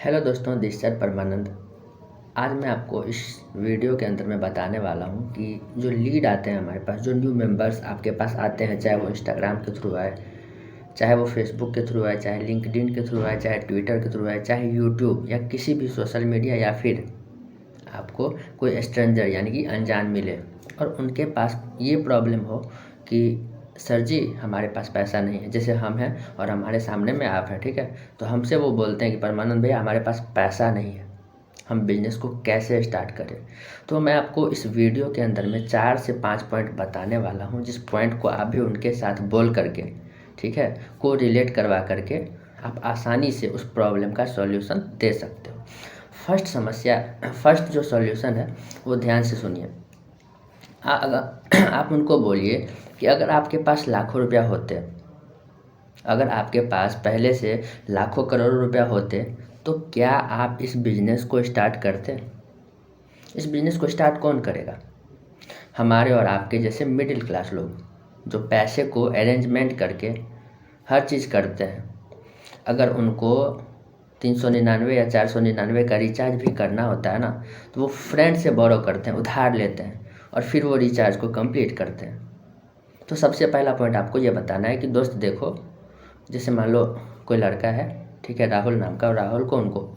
Hello दोस्तों, this sir परमानंद। आज मैं आपको इस वीडियो के अंदर मैं बताने वाला हूँ कि जो लीड आते हैं हमारे पास, जो न्यू मेंबर्स आपके पास आते हैं, चाहे वो इंस्टाग्राम के थ्रू आए, चाहे वो फेसबुक के थ्रू आए, चाहे लिंक्डइन के थ्रू आए, चाहे ट्विटर के थ्रू आए, चाहे यूट्यूब या किसी भी सोशल मीडिया, या फिर आपको कोई स्ट्रेंजर यानी कि अनजान मिले और उनके पास ये प्रॉब्लम हो कि सर जी हमारे पास पैसा नहीं है। जैसे हम हैं और हमारे सामने में आप हैं, ठीक है, तो हमसे वो बोलते हैं कि परमानंद भैया हमारे पास पैसा नहीं है, हम बिजनेस को कैसे स्टार्ट करें। तो मैं आपको इस वीडियो के अंदर में 4 से 5 पॉइंट बताने वाला हूँ, जिस पॉइंट को आप भी उनके साथ बोल करके, ठीक है, को रिलेट करवा करके आप आसानी से उस प्रॉब्लम का सॉल्यूशन दे सकते हो। फर्स्ट जो सॉल्यूशन है वो ध्यान से सुनिए। अगर आप उनको बोलिए कि अगर आपके पास लाखों रुपया होते, अगर आपके पास पहले से लाखों करोड़ों रुपया होते, तो क्या आप इस बिज़नेस को स्टार्ट करते? इस बिज़नेस को स्टार्ट कौन करेगा? हमारे और आपके जैसे मिडिल क्लास लोग, जो पैसे को अरेंजमेंट करके हर चीज़ करते हैं। अगर उनको 399 या 499 का रिचार्ज भी करना होता है ना, तो वो फ्रेंड से बोरो करते हैं, उधार लेते हैं और फिर वो रिचार्ज को कंप्लीट करते हैं। तो सबसे पहला पॉइंट आपको ये बताना है कि दोस्त देखो, जैसे मान लो कोई लड़का है, ठीक है, राहुल नाम का, और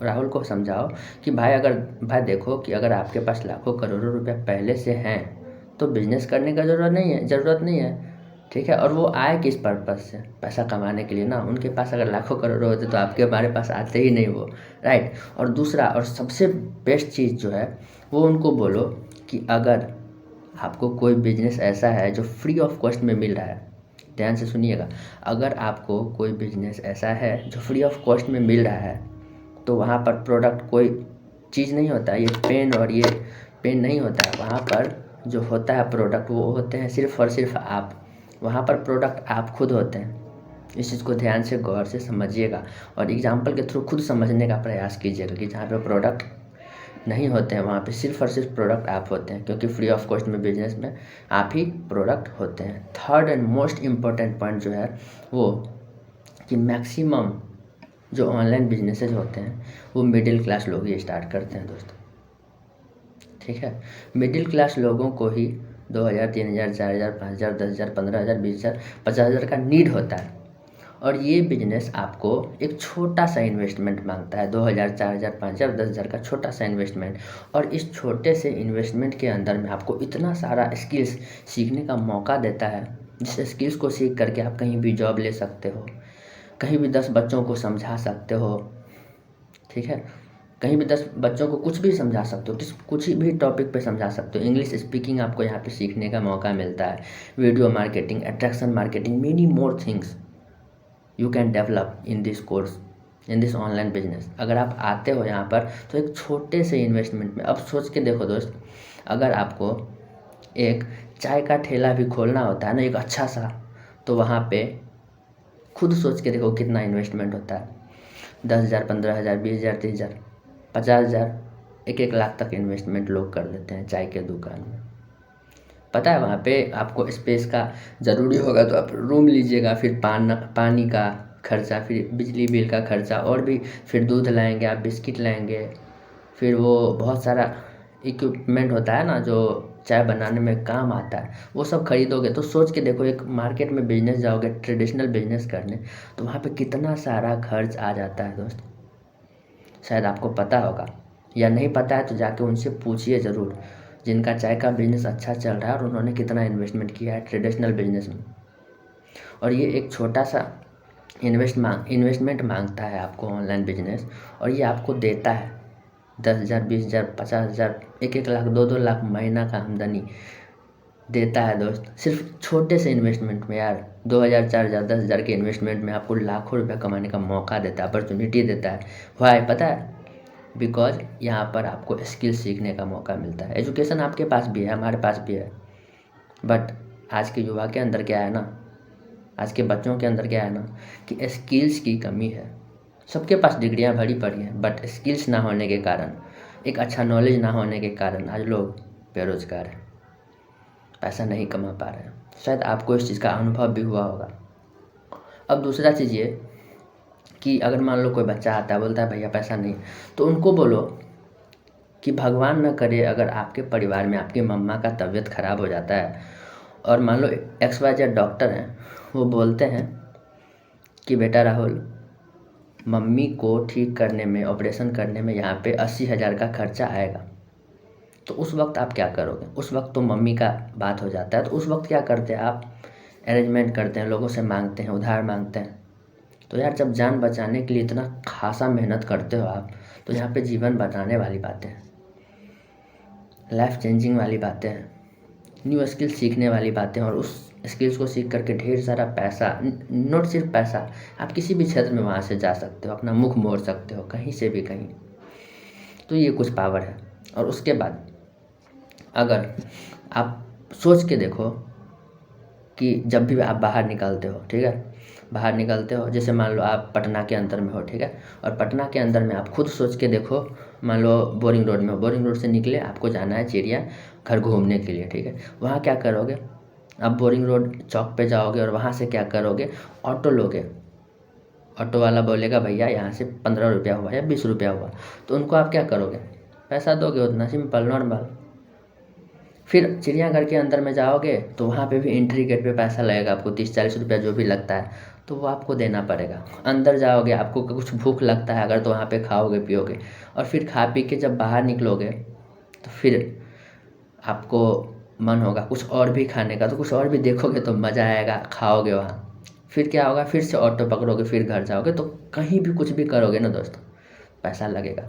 राहुल को समझाओ कि भाई देखो कि अगर आपके पास लाखों करोड़ों रुपया पहले से हैं तो बिजनेस करने का ज़रूरत नहीं है, ठीक है। और वो आए किस पर्पज़ से? पैसा कमाने के लिए ना। उनके पास अगर लाखों करोड़ों होते तो आपके हमारे पास आते ही नहीं वो, राइट। और दूसरा और सबसे बेस्ट चीज़ जो है, वो उनको बोलो कि अगर आपको कोई बिजनेस ऐसा है जो फ्री ऑफ कॉस्ट में मिल रहा है, ध्यान से सुनिएगा, अगर आपको कोई बिजनेस ऐसा है जो फ्री ऑफ कॉस्ट में मिल रहा है, तो वहाँ पर प्रोडक्ट कोई चीज़ नहीं होता, ये पेन नहीं होता है। वहाँ पर जो होता है प्रोडक्ट, वो होते हैं सिर्फ़ और सिर्फ आप। वहाँ पर प्रोडक्ट आप खुद होते हैं। इस चीज़ को ध्यान से गौर से समझिएगा और एग्जाम्पल के थ्रू खुद समझने का प्रयास कीजिएगा कि जहाँ पे प्रोडक्ट नहीं होते हैं वहाँ पे सिर्फ और सिर्फ प्रोडक्ट आप होते हैं, क्योंकि फ्री ऑफ कॉस्ट में बिजनेस में आप ही प्रोडक्ट होते हैं। Third and most important point जो है वो कि मैक्सिमम जो ऑनलाइन बिजनेसेस होते हैं वो मिडिल क्लास लोग ही स्टार्ट करते हैं दोस्तों, ठीक है। मिडिल क्लास लोगों को ही 2000, 3000, 4000, 5000, 10,000, 15,000, 20,000, 50,000 का नीड होता है। और ये बिजनेस आपको एक छोटा सा इन्वेस्टमेंट मांगता है, 2000, 4000, 5000, 10,000 का छोटा सा इन्वेस्टमेंट। और इस छोटे से इन्वेस्टमेंट के अंदर में आपको इतना सारा स्किल्स सीखने का मौका देता है, जिस स्किल्स को सीख करके आप कहीं भी जॉब ले सकते हो, कहीं भी 10 बच्चों को समझा सकते हो, ठीक है। कहीं भी 10 बच्चों को कुछ भी समझा सकते हो, कुछ भी टॉपिक पे समझा सकते हो। इंग्लिश स्पीकिंग आपको यहाँ पे सीखने का मौका मिलता है, video marketing, attraction marketing, many more things you can develop in this course, in this online business. अगर आप आते हो यहाँ पर तो एक छोटे से इन्वेस्टमेंट में, अब सोच के देखो दोस्त, अगर आपको एक चाय का ठेला भी खोलना होता है ना, एक अच्छा सा, तो वहाँ पे खुद सोच के देखो कितना इन्वेस्टमेंट होता है। 10,000, 15,000, 20,000, 30,000, 50,000, 1-1 लाख तक इन्वेस्टमेंट लोग कर देते हैं चाय के दुकान में। पता है वहाँ पे आपको स्पेस का ज़रूरी होगा तो आप रूम लीजिएगा, फिर पानी का खर्चा, फिर बिजली बिल का खर्चा, और भी फिर दूध लाएंगे आप, बिस्किट लाएंगे, फिर वो बहुत सारा इक्विपमेंट होता है ना जो चाय बनाने में काम आता है, वो सब खरीदोगे। तो सोच के देखो, एक मार्केट में बिजनेस जाओगे, ट्रेडिशनल बिजनेस करने, तो वहाँ पे कितना सारा खर्च आ जाता है दोस्त। शायद आपको पता होगा, या नहीं पता है तो जाके उनसे पूछिए ज़रूर, जिनका चाय का बिज़नेस अच्छा चल रहा है और उन्होंने कितना इन्वेस्टमेंट किया है ट्रेडिशनल बिजनेस में। और ये एक छोटा सा इन्वेस्टमेंट मांगता है आपको ऑनलाइन बिजनेस, और ये आपको देता है 10,000, 20,000, 50,000, 1-1 लाख, 2-2 लाख महीना का आमदनी देता है दोस्त। सिर्फ छोटे से इन्वेस्टमेंट में यार, 2,000, 4,000, 10,000 के इन्वेस्टमेंट में आपको लाखों रुपये कमाने का मौका देता है, अपॉर्चुनिटी देता है। वाई पता है? बिकॉज यहाँ पर आपको स्किल सीखने का मौका मिलता है। एजुकेशन आपके पास भी है, हमारे पास भी है, बट आज के युवा के अंदर क्या है ना, आज के बच्चों के अंदर क्या है ना, कि स्किल्स की कमी है। सबके पास डिग्रियाँ भरी पड़ी हैं, बट स्किल्स ना होने के कारण, एक अच्छा नॉलेज ना होने के कारण आज लोग बेरोजगार हैं, पैसा नहीं कमा पा रहे हैं। शायद आपको इस चीज़ का अनुभव भी हुआ होगा। अब दूसरा चीज़ ये कि अगर मान लो कोई बच्चा आता है बोलता है भैया पैसा नहीं, तो उनको बोलो कि भगवान न करे अगर आपके परिवार में आपकी मम्मा का तबीयत ख़राब हो जाता है और मान लो XYZ डॉक्टर हैं, वो बोलते हैं कि बेटा राहुल, मम्मी को ठीक करने में, ऑपरेशन करने में यहाँ पे 80,000 का खर्चा आएगा, तो उस वक्त आप क्या करोगे? उस वक्त तो मम्मी का बात हो जाता है, तो उस वक्त क्या करते हैं आप? अरेंजमेंट करते हैं, लोगों से मांगते हैं, उधार मांगते हैं। तो यार जब जान बचाने के लिए इतना खासा मेहनत करते हो आप, तो यहाँ पे जीवन बचाने वाली बातें हैं, लाइफ चेंजिंग वाली बातें हैं, न्यू स्किल सीखने वाली बातें हैं, और उस स्किल्स को सीख करके ढेर सारा पैसा, नॉट सिर्फ पैसा, आप किसी भी क्षेत्र में वहाँ से जा सकते हो, अपना मुख मोड़ सकते हो कहीं से भी कहीं। तो ये कुछ पावर है। और उसके बाद अगर आप सोच के देखो कि जब भी आप बाहर निकलते हो, ठीक है, बाहर निकलते हो, जैसे मान लो आप पटना के अंदर में हो, ठीक है, और पटना के अंदर में आप खुद सोच के देखो, मान लो बोरिंग रोड में हो, बोरिंग रोड से निकले, आपको जाना है चिड़ियाघर घूमने के लिए, ठीक है, वहाँ क्या करोगे? आप बोरिंग रोड चौक पे जाओगे और वहाँ से क्या करोगे? ऑटो लोगे। ऑटो वाला बोलेगा भैया यहाँ से 15 रुपया हुआ या 20 रुपया हुआ, तो उनको आप क्या करोगे? पैसा दोगे, उतना सिंपल नॉर्मल। फिर चिड़ियाघर के अंदर में जाओगे तो वहाँ पे भी एंट्री गेट पे पैसा लगेगा आपको, 30-40 रुपया जो भी लगता है, तो वो आपको देना पड़ेगा। अंदर जाओगे, आपको कुछ भूख लगता है अगर, तो वहाँ पे खाओगे पियोगे, और फिर खा पी के जब बाहर निकलोगे तो फिर आपको मन होगा कुछ और भी खाने का, तो कुछ और भी देखोगे तो मज़ा आएगा, खाओगे वहाँ। फिर क्या होगा? फिर से ऑटो पकड़ोगे, फिर घर जाओगे। तो कहीं भी कुछ भी करोगे ना दोस्तों, पैसा लगेगा।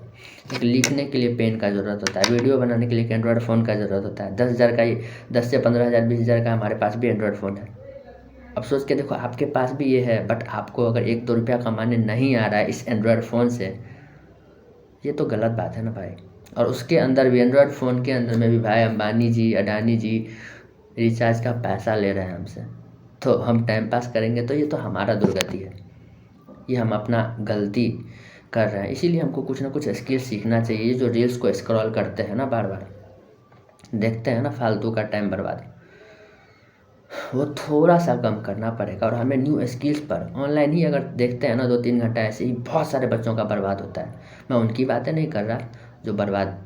एक लिखने के लिए पेन का ज़रूरत होता है, वीडियो बनाने के लिए एक एंड्रॉयड फ़ोन का ज़रूरत होता है। 10,000 का ही, 10 से 15,000 20,000 का हमारे पास भी एंड्रॉयड फ़ोन है। अब सोच के देखो, आपके पास भी ये है, बट आपको अगर 1-2 रुपया कमाने नहीं आ रहा है इस एंड्रॉयड फ़ोन से, ये तो गलत बात है ना भाई। और उसके अंदर भी, एंड्रॉयड फ़ोन के अंदर में भी भाई अंबानी जी, अडानी जी रिचार्ज का पैसा ले रहे हैं हमसे, तो हम टाइम पास करेंगे तो ये तो हमारा दुर्गति है, ये हम अपना गलती कर रहे हैं। इसीलिए हमको कुछ ना कुछ स्किल सीखना चाहिए। ये जो रील्स को स्क्रॉल करते हैं ना, बार बार देखते हैं ना, फालतू का टाइम बर्बाद, वो थोड़ा सा कम करना पड़ेगा। और हमें न्यू स्किल्स पर ऑनलाइन ही अगर देखते हैं ना, 2-3 घंटा ऐसे ही बहुत सारे बच्चों का बर्बाद होता है। मैं उनकी बातें नहीं कर रहा जो बर्बाद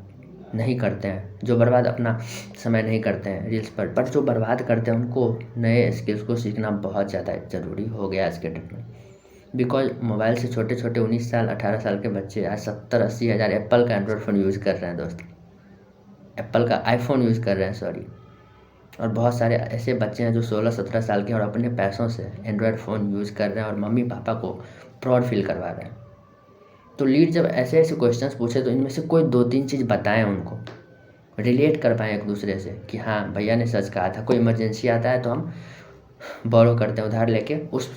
नहीं करते हैं, जो बर्बाद अपना समय नहीं करते हैं रील्स पर, बट जो बर्बाद करते हैं उनको नए स्किल्स को सीखना बहुत ज़्यादा ज़रूरी हो गया आज के डेट में। बिकॉज मोबाइल से छोटे छोटे 19 साल 18 साल के बच्चे आज 70-80 हज़ार एप्पल का एंड्रॉयड फ़ोन यूज़ कर रहे हैं दोस्त, एप्पल का आईफोन यूज़ कर रहे हैं, सॉरी। और बहुत सारे ऐसे बच्चे हैं जो 16-17 साल के हैं और अपने पैसों से एंड्रॉयड फ़ोन यूज़ कर रहे हैं और मम्मी पापा को प्राउड फील करवा रहे हैं। तो लीड जब ऐसे ऐसे क्वेश्चंस पूछे तो इनमें से कोई 2-3 चीज़ बताएं, उनको रिलेट कर पाएँ एक दूसरे से कि हाँ भैया ने सच कहा था। कोई इमरजेंसी आता है तो हम बोरो करते हैं, उधार लेके उस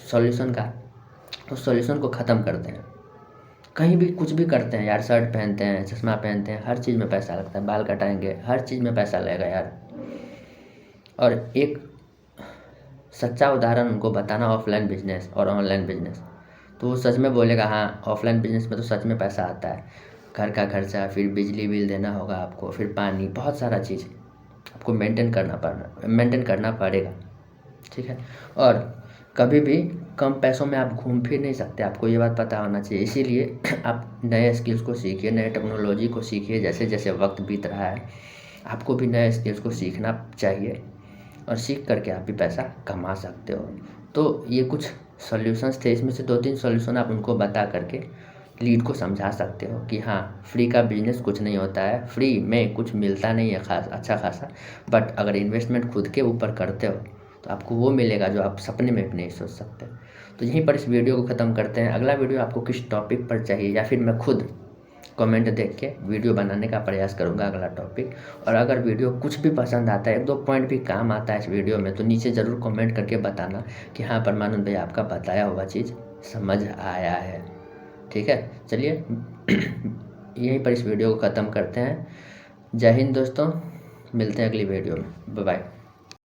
सॉल्यूशन को ख़त्म करते हैं। कहीं भी कुछ भी करते हैं यार, शर्ट पहनते हैं, चश्मा पहनते हैं, हर चीज़ में पैसा लगता है, बाल कटाएंगे, हर चीज़ में पैसा लगेगा यार। और एक सच्चा उदाहरण उनको बताना, ऑफलाइन बिजनेस और ऑनलाइन बिजनेस, तो वो सच में बोलेगा हाँ ऑफलाइन बिजनेस में तो सच में पैसा आता है। घर का खर्चा, फिर बिजली बिल देना होगा आपको, फिर पानी, बहुत सारा चीज़ आपको मेंटेन करना पड़ेगा, ठीक है। और कभी भी कम पैसों में आप घूम फिर नहीं सकते, आपको ये बात पता होना चाहिए। इसीलिए आप नए स्किल्स को सीखिए, नए टेक्नोलॉजी को सीखिए। जैसे जैसे वक्त बीत रहा है आपको भी नए स्किल्स को सीखना चाहिए, और सीख करके आप भी पैसा कमा सकते हो। तो ये कुछ सॉल्यूशंस थे, इसमें से 2-3 सॉल्यूशन आप उनको बता करके लीड को समझा सकते हो कि हाँ फ्री का बिजनेस कुछ नहीं होता है, फ्री में कुछ मिलता नहीं है खास अच्छा खासा, बट अगर इन्वेस्टमेंट खुद के ऊपर करते हो तो आपको वो मिलेगा जो आप सपने में भी नहीं सोच सकते। तो यहीं पर इस वीडियो को ख़त्म करते हैं। अगला वीडियो आपको किस टॉपिक पर चाहिए, या फिर मैं खुद कमेंट देख के वीडियो बनाने का प्रयास करूंगा अगला टॉपिक। और अगर वीडियो कुछ भी पसंद आता है, 1-2 पॉइंट भी काम आता है इस वीडियो में, तो नीचे ज़रूर कमेंट करके बताना कि हाँ परमानंद भाई आपका बताया हुआ चीज़ समझ आया है, ठीक है। चलिए यहीं पर इस वीडियो को ख़त्म करते हैं। जय हिंद दोस्तों, मिलते हैं अगली वीडियो में, बाय बाय।